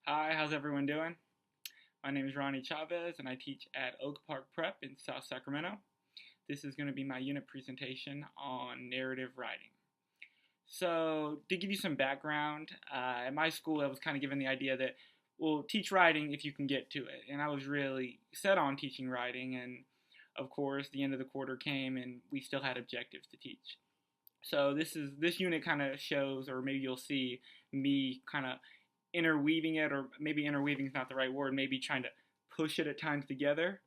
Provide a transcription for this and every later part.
Hi, how's everyone doing? My name is Ronnie Chavez, and I teach at Oak Park Prep in South Sacramento. This is going to be my unit presentation on narrative writing. So, to give you some background, at my school, I was kind of given the idea that, well, teach writing if you can get to it. And I was really set on teaching writing, and of course, the end of the quarter came, and we still had objectives to teach. So this unit kind of shows, or maybe you'll see me kind of interweaving it, or maybe interweaving is not the right word, maybe trying to push it at times together.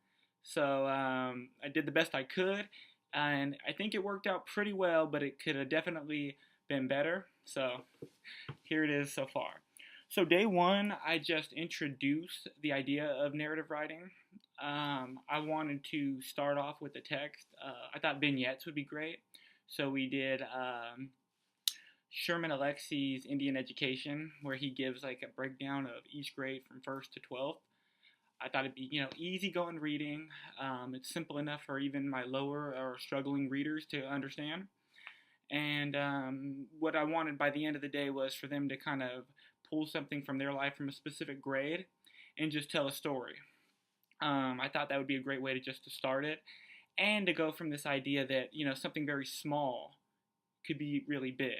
So I did the best I could, and I think it worked out pretty well, but it could have definitely been better. So here it is so far. So day one, I just introduced the idea of narrative writing. I wanted to start off with the text. I thought vignettes would be great. So we did Sherman Alexie's Indian Education, where he gives like a breakdown of each grade from first to 12th. I thought it'd be, easy going reading. It's simple enough for even my lower or struggling readers to understand. And what I wanted by the end of the day was for them to kind of pull something from their life from a specific grade and just tell a story. I thought that would be a great way to start it, and to go from this idea that something very small could be really big.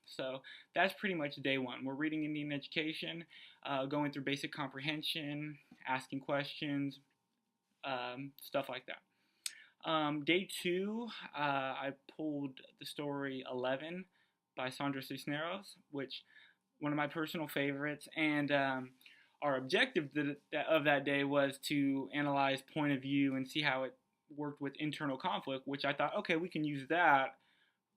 So that's pretty much day one. We're reading Indian Education, going through basic comprehension, asking questions, stuff like that. Day two, I pulled the story 11 by Sandra Cisneros, which one of my personal favorites, and our objective of that day was to analyze point of view and see how it worked with internal conflict, which I thought, okay, we can use that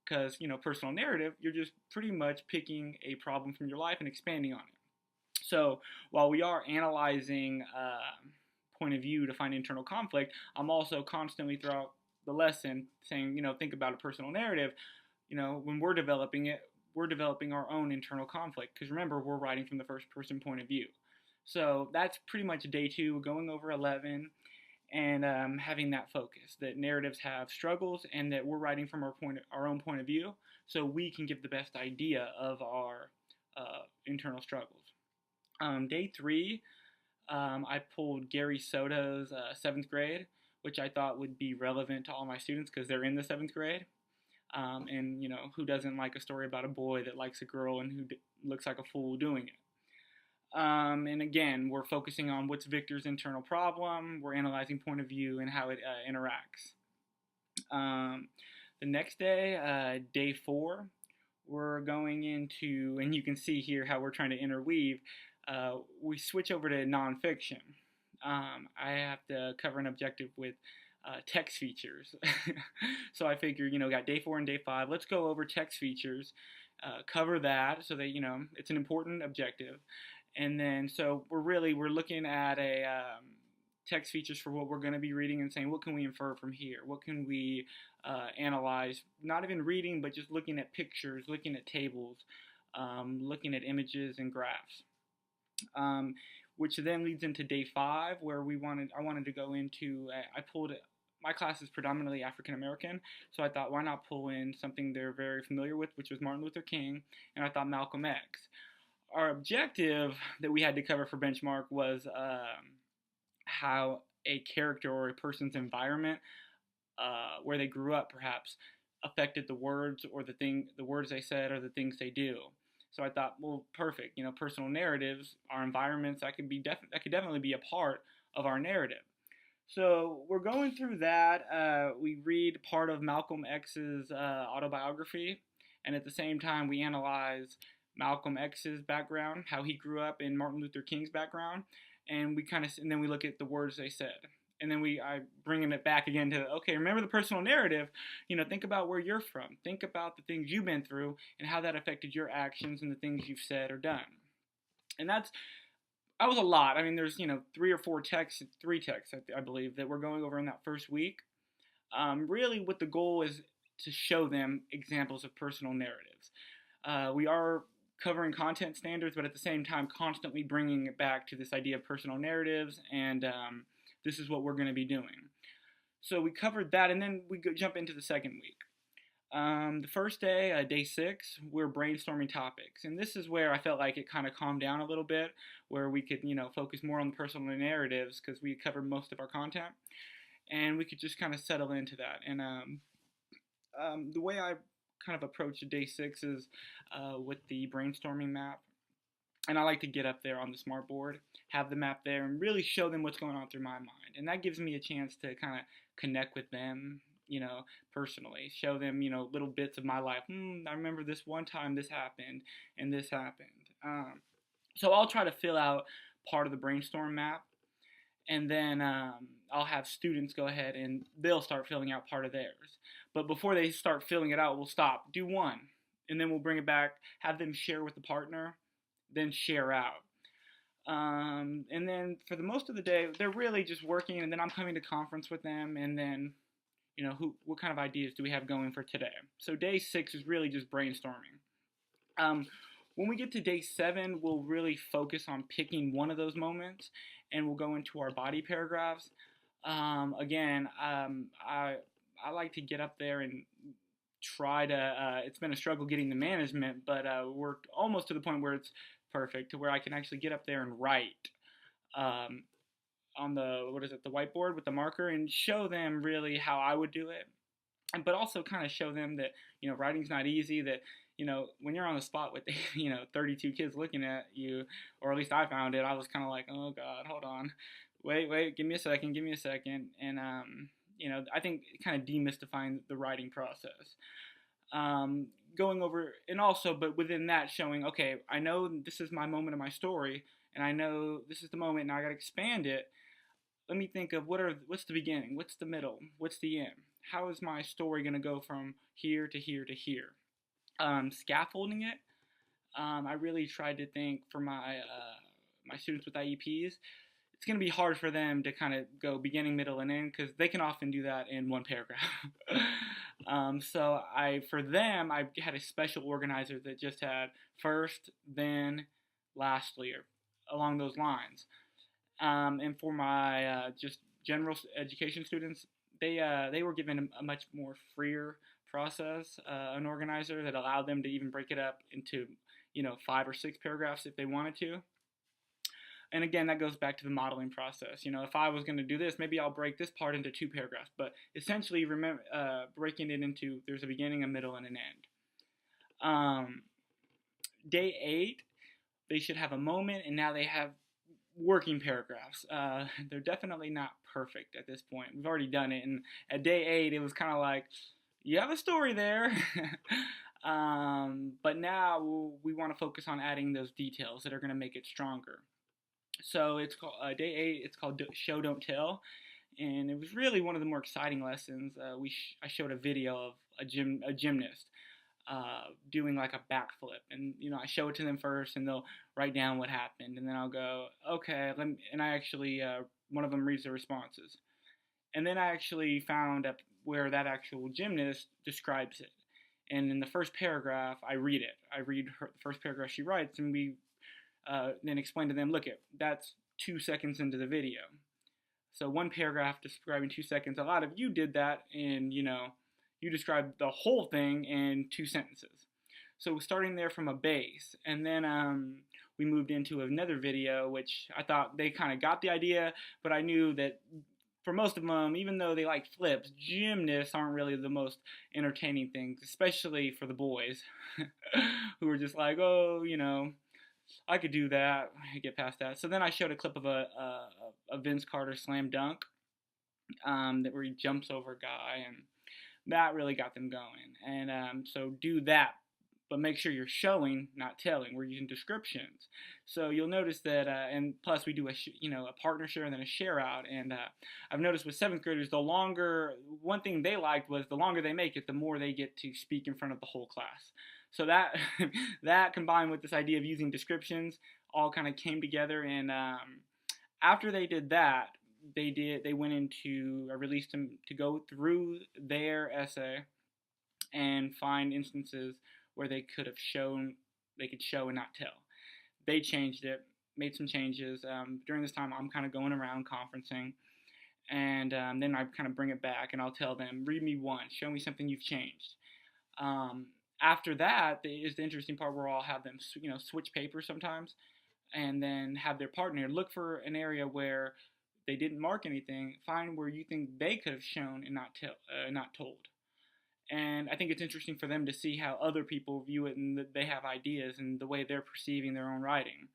because, personal narrative, you're just pretty much picking a problem from your life and expanding on it. So while we are analyzing point of view to find internal conflict, I'm also constantly throughout the lesson saying, think about a personal narrative. When we're developing it, we're developing our own internal conflict, because remember, we're writing from the first person point of view. So that's pretty much day two, going over 11 and having that focus that narratives have struggles and that we're writing from our own point of view, so we can give the best idea of our internal struggles. Day three, I pulled Gary Soto's seventh grade, which I thought would be relevant to all my students because they're in the seventh grade. And who doesn't like a story about a boy that likes a girl and who looks like a fool doing it? And again, we're focusing on what's Victor's internal problem. We're analyzing point of view and how it interacts. The next day, day four, we're going into, and you can see here how we're trying to interweave. We switch over to nonfiction. I have to cover an objective with text features. So I figured, got day four and day five. Let's go over text features, cover that so that, it's an important objective. And then, so we're looking at a text features for what we're going to be reading and saying, what can we infer from here? What can we analyze? Not even reading, but just looking at pictures, looking at tables, looking at images and graphs. Which then leads into day five, where I wanted to go into, I pulled it. My class is predominantly African American, so I thought, why not pull in something they're very familiar with, which was Martin Luther King, and I thought Malcolm X. Our objective that we had to cover for benchmark was how a character or a person's environment, where they grew up, perhaps affected the words or the words they said or the things they do. So I thought, well, perfect. Personal narratives, our environments, that could definitely be a part of our narrative. So we're going through that. We read part of Malcolm X's autobiography, and at the same time, we analyze Malcolm X's background, how he grew up, in Martin Luther King's background, and then we look at the words they said. And then I bringing it back again to, okay, remember the personal narrative, think about where you're from. Think about the things you've been through and how that affected your actions and the things you've said or done. And that was a lot. I mean, there's, three texts, I believe, that we're going over in that first week. Really what the goal is to show them examples of personal narratives. We are covering content standards, but at the same time constantly bringing it back to this idea of personal narratives, and this is what we're going to be doing. So we covered that, and then we jump into the second week. The first day, day 6, we're brainstorming topics, and this is where I felt like it kind of calmed down a little bit, where we could, focus more on the personal narratives because we covered most of our content, and we could just kind of settle into that. And the way I kind of approach day 6 is with the brainstorming map, and I like to get up there on the smart board, have the map there, and really show them what's going on through my mind. And that gives me a chance to kind of connect with them, personally. Show them, little bits of my life. I remember this one time this happened, and this happened. So I'll try to fill out part of the brainstorm map, and then I'll have students go ahead and they'll start filling out part of theirs. But before they start filling it out, we'll stop, do one, and then we'll bring it back, have them share with the partner, then share out. And then for the most of the day, they're really just working, and then I'm coming to conference with them, and then, what kind of ideas do we have going for today? So day 6 is really just brainstorming. When we get to day 7, we'll really focus on picking one of those moments, and we'll go into our body paragraphs. I like to get up there and try to, it's been a struggle getting the management, but we're almost to the point where it's perfect, to where I can actually get up there and write on the whiteboard with the marker, and show them really how I would do it, but also kind of show them that, writing's not easy, that, when you're on the spot with, 32 kids looking at you, or at least I found it, I was kind of like, oh God, hold on, wait, give me a second, and I think kind of demystifying the writing process. Going over, and also, but within that, showing, okay, I know this is my moment of my story, and I know this is the moment, and I got to expand it. Let me think of what's the beginning, what's the middle, what's the end. How is my story going to go from here to here to here? Scaffolding it. I really tried to think for my students with IEPs. It's going to be hard for them to kind of go beginning, middle, and end, because they can often do that in one paragraph. So for them, I had a special organizer that just had first, then, lastly, or along those lines. And for my just general education students, they were given a much more freer process, an organizer that allowed them to even break it up into 5 or 6 paragraphs if they wanted to. And again, that goes back to the modeling process. If I was going to do this, maybe I'll break this part into 2 paragraphs. But essentially, remember breaking it into, there's a beginning, a middle, and an end. Day 8, they should have a moment, and now they have working paragraphs. They're definitely not perfect at this point. We've already done it. And at day 8, it was kind of like, you have a story there. But now we want to focus on adding those details that are going to make it stronger. So it's called day 8. It's called Show Don't Tell, and it was really one of the more exciting lessons. I showed a video of a gymnast doing like a backflip, and I show it to them first, and they'll write down what happened, and then I'll go, okay, and I actually one of them reads the responses, and then I actually found up where that actual gymnast describes it, and in the first paragraph I read it. I read the first paragraph she writes, and we then explain to them, look, that's 2 seconds into the video. So one paragraph describing 2 seconds. A lot of you did that, and you described the whole thing in 2 sentences. So starting there from a base, and then we moved into another video, which I thought they kind of got the idea, but I knew that for most of them, even though they like flips, gymnasts aren't really the most entertaining things, especially for the boys who were just like, oh, I could do that. I get past that. So then I showed a clip of a Vince Carter slam dunk where he jumps over a guy, and that really got them going. And so do that, but make sure you're showing, not telling. We're using descriptions. So you'll notice that, and plus we do a partner share and then a share out. And I've noticed with 7th graders, one thing they liked was the longer they make it, the more they get to speak in front of the whole class. So that combined with this idea of using descriptions all kind of came together. And after they did that, they went into, I released them to go through their essay and find instances where they could show and not tell. They changed it, made some changes. During this time, I'm kind of going around conferencing, and then I kind of bring it back, and I'll tell them, read me one, show me something you've changed. Um, After that is the interesting part where I'll have them, switch papers sometimes, and then have their partner look for an area where they didn't mark anything, find where you think they could have shown and not told. And I think it's interesting for them to see how other people view it and that they have ideas and the way they're perceiving their own writing.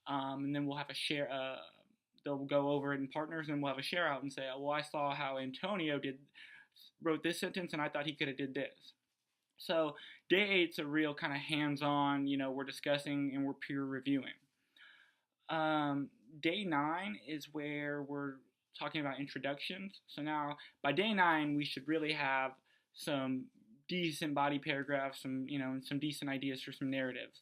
And then we'll have a share. They'll go over it in partners, and we'll have a share out and say, "Well, I saw how Antonio wrote this sentence, and I thought he could have did this." So day eight's a real kind of hands-on. We're discussing and we're peer reviewing. Day nine is where we're talking about introductions. So now by day nine, we should really have some decent body paragraphs, and some decent ideas for some narratives.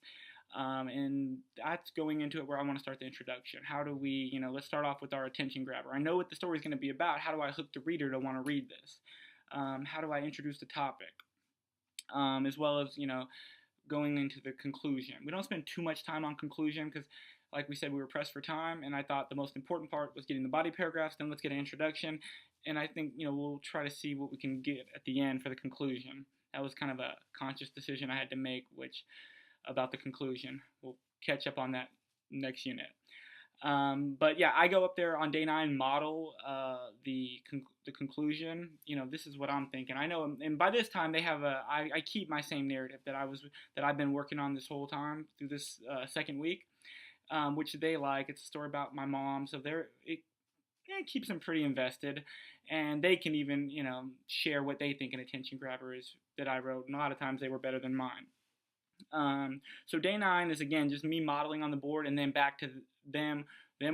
And that's going into it where I want to start the introduction. How do we, let's start off with our attention grabber. I know what the story is going to be about. How do I hook the reader to want to read this? How do I introduce the topic? As well as, going into the conclusion. We don't spend too much time on conclusion because, like we said, we were pressed for time, and I thought the most important part was getting the body paragraphs, then let's get an introduction, and I think, we'll try to see what we can get at the end for the conclusion. That was kind of a conscious decision I had to make, about the conclusion. We'll catch up on that next unit. But yeah, I go up there on day 9, model the conclusion. This is what I'm thinking. I know, and by this time they have I keep my same narrative that I've been working on this whole time through this second week, which they like. It's a story about my mom, so it keeps them pretty invested, and they can even share what they think an attention grabber is that I wrote, and a lot of times they were better than mine. So day 9 is again just me modeling on the board, and then back to them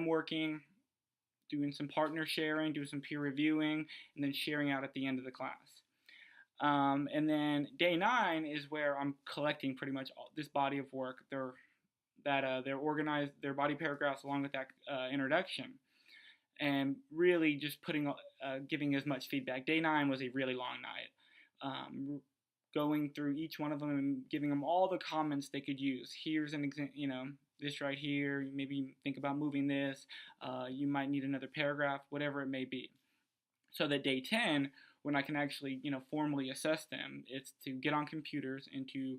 working, doing some partner sharing, doing some peer reviewing, and then sharing out at the end of the class. And then day 9 is where I'm collecting pretty much this body of work. They're organized, their body paragraphs along with that introduction, and really just giving as much feedback. Day 9 was a really long night. Going through each one of them and giving them all the comments they could use. Here's an example, this right here, maybe think about moving this, you might need another paragraph, whatever it may be. So that day 10, when I can actually, formally assess them, it's to get on computers and to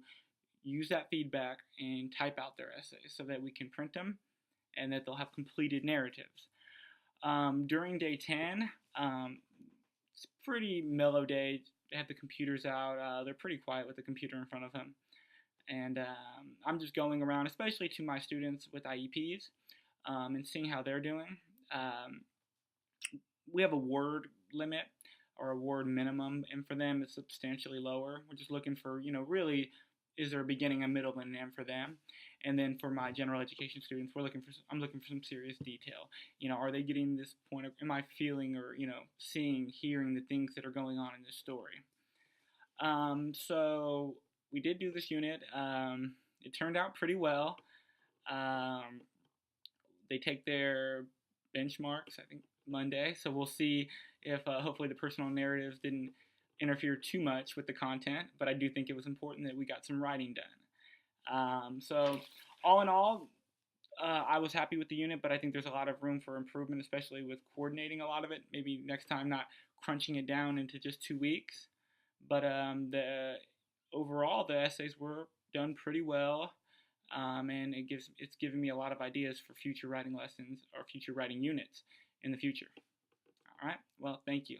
use that feedback and type out their essays so that we can print them and that they'll have completed narratives. During day 10, it's a pretty mellow day. They have the computers out. They're pretty quiet with the computer in front of them. And I'm just going around, especially to my students with IEPs, and seeing how they're doing. We have a word limit or a word minimum, and for them it's substantially lower. We're just looking for, really, is there a beginning, a middle, and an end for them? And then for my general education students, I'm looking for some serious detail. Are they getting this point of, am I feeling or, seeing, hearing the things that are going on in this story? So we did do this unit. It turned out pretty well. They take their benchmarks, I think, Monday. So we'll see if hopefully the personal narratives didn't interfere too much with the content, but I do think it was important that we got some writing done. So all in all, I was happy with the unit, but I think there's a lot of room for improvement, especially with coordinating a lot of it. Maybe next time not crunching it down into just 2 weeks. But overall, the essays were done pretty well, and it's given me a lot of ideas for future writing lessons or future writing units in the future. All right, well, thank you.